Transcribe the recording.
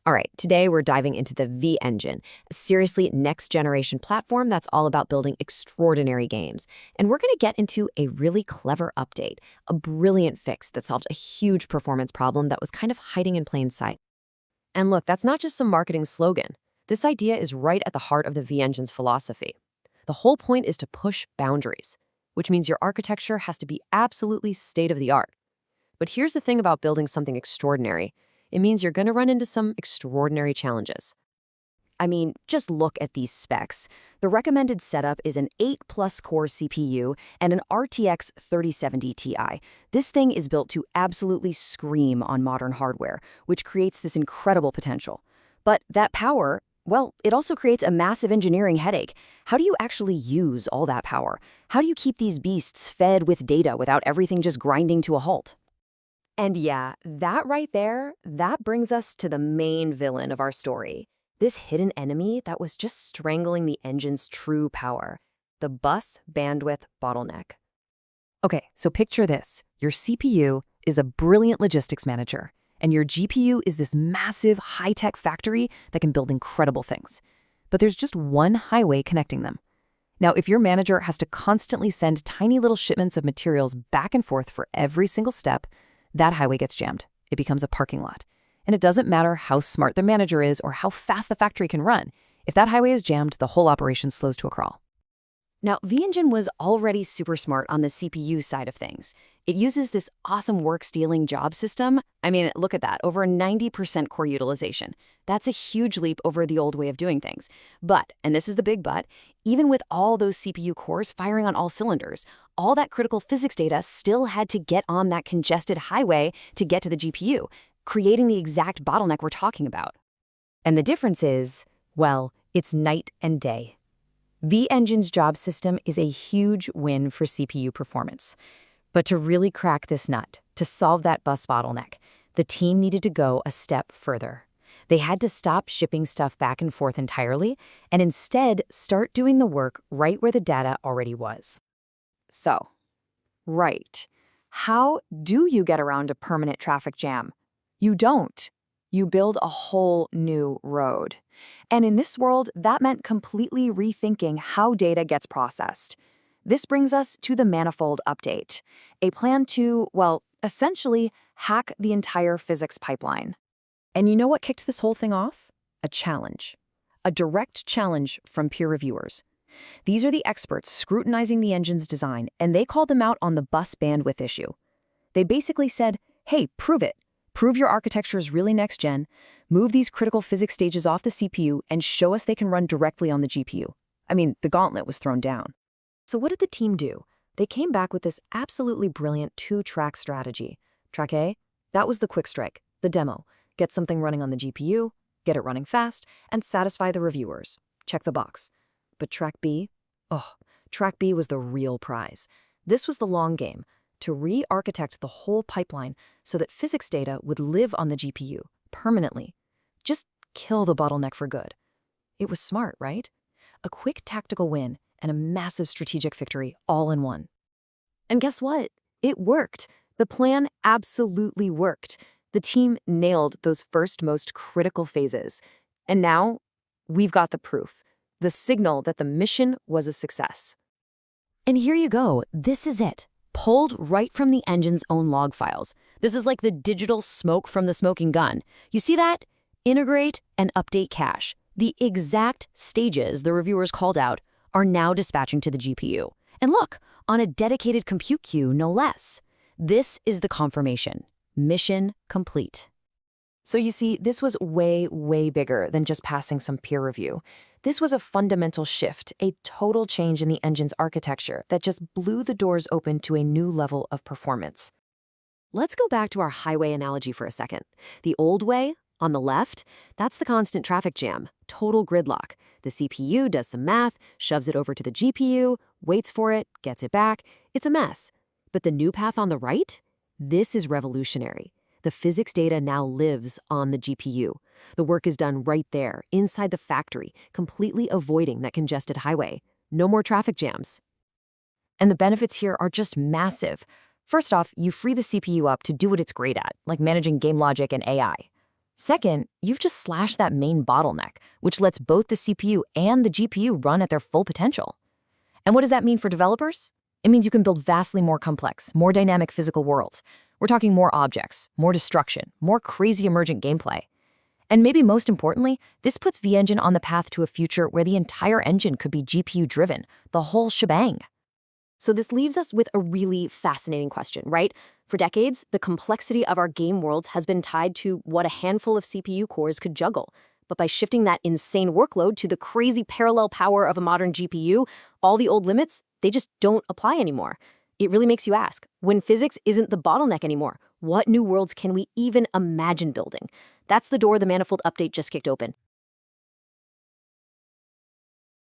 All right, today we're diving into the V-Engine, a seriously next-generation platform that's all about building extraordinary games. And we're going to get into a really clever update, a brilliant fix that solved a huge performance problem that was kind of hiding in plain sight. And look, that's not just some marketing slogan. This idea is right at the heart of the V-Engine's philosophy. The whole point is to push boundaries, which means your architecture has to be absolutely state-of-the-art. But here's the thing about building something extraordinary. It means you're going to run into some extraordinary challenges. I mean, just look at these specs. The recommended setup is an 8+ core CPU and an RTX 3070 Ti. This thing is built to absolutely scream on modern hardware, which creates this incredible potential. But that power, well, it also creates a massive engineering headache. How do you actually use all that power? How do you keep these beasts fed with data without everything just grinding to a halt? And yeah, that right there, that brings us to the main villain of our story. This hidden enemy that was just strangling the engine's true power, the bus bandwidth bottleneck. Okay, so picture this. Your CPU is a brilliant logistics manager, and your GPU is this massive high-tech factory that can build incredible things. But there's just one highway connecting them. Now, if your manager has to constantly send tiny little shipments of materials back and forth for every single step, that highway gets jammed. It becomes a parking lot. And it doesn't matter how smart the manager is or how fast the factory can run. If that highway is jammed, the whole operation slows to a crawl. Now, V-Engine was already super smart on the CPU side of things. It uses this awesome work-stealing job system. I mean, look at that, over 90% core utilization. That's a huge leap over the old way of doing things. But, and this is the big but, even with all those CPU cores firing on all cylinders, all that critical physics data still had to get on that congested highway to get to the GPU, creating the exact bottleneck we're talking about. And the difference is, well, it's night and day. V-Engine's job system is a huge win for CPU performance. But to really crack this nut, to solve that bus bottleneck, the team needed to go a step further. They had to stop shipping stuff back and forth entirely and instead start doing the work right where the data already was. So, right, how do you get around a permanent traffic jam? You don't. You build a whole new road. And in this world, that meant completely rethinking how data gets processed. This brings us to the manifold update, a plan to, well, essentially hack the entire physics pipeline. And you know what kicked this whole thing off? A challenge. A direct challenge from peer reviewers. These are the experts scrutinizing the engine's design, and they called them out on the bus bandwidth issue. They basically said, hey, prove it. Prove your architecture is really next-gen, move these critical physics stages off the CPU, and show us they can run directly on the GPU. I mean, the gauntlet was thrown down. So what did the team do? They came back with this absolutely brilliant two-track strategy. Track A, that was the quick strike, the demo. Get something running on the GPU, get it running fast, and satisfy the reviewers. Check the box. But track B? Oh, track B was the real prize. This was the long game, to re-architect the whole pipeline so that physics data would live on the GPU permanently. Just kill the bottleneck for good. It was smart, right? A quick tactical win and a massive strategic victory all in one. And guess what? It worked. The plan absolutely worked. The team nailed those first most critical phases. And now we've got the proof, the signal that the mission was a success. And here you go. This is it. Pulled right from the engine's own log files. This is like the digital smoke from the smoking gun. You see that? Integrate and update cache. The exact stages the reviewers called out are now dispatching to the GPU. And look, on a dedicated compute queue, no less. This is the confirmation. Mission complete. So you see, this was way, way bigger than just passing some peer review. This was a fundamental shift, a total change in the engine's architecture that just blew the doors open to a new level of performance. Let's go back to our highway analogy for a second. The old way, on the left, that's the constant traffic jam, total gridlock. The CPU does some math, shoves it over to the GPU, waits for it, gets it back. It's a mess. But the new path on the right? This is revolutionary. The physics data now lives on the GPU. The work is done right there, inside the factory, completely avoiding that congested highway. No more traffic jams. And the benefits here are just massive. First off, you free the CPU up to do what it's great at, like managing game logic and AI. Second, you've just slashed that main bottleneck, which lets both the CPU and the GPU run at their full potential. And what does that mean for developers? It means you can build vastly more complex, more dynamic physical worlds. We're talking more objects, more destruction, more crazy emergent gameplay. And maybe most importantly, this puts VEngine on the path to a future where the entire engine could be GPU-driven, the whole shebang. So this leaves us with a really fascinating question, right? For decades, the complexity of our game worlds has been tied to what a handful of CPU cores could juggle. But by shifting that insane workload to the crazy parallel power of a modern GPU, all the old limits, they just don't apply anymore. It really makes you ask, when physics isn't the bottleneck anymore, what new worlds can we even imagine building? That's the door the Manifold update just kicked open.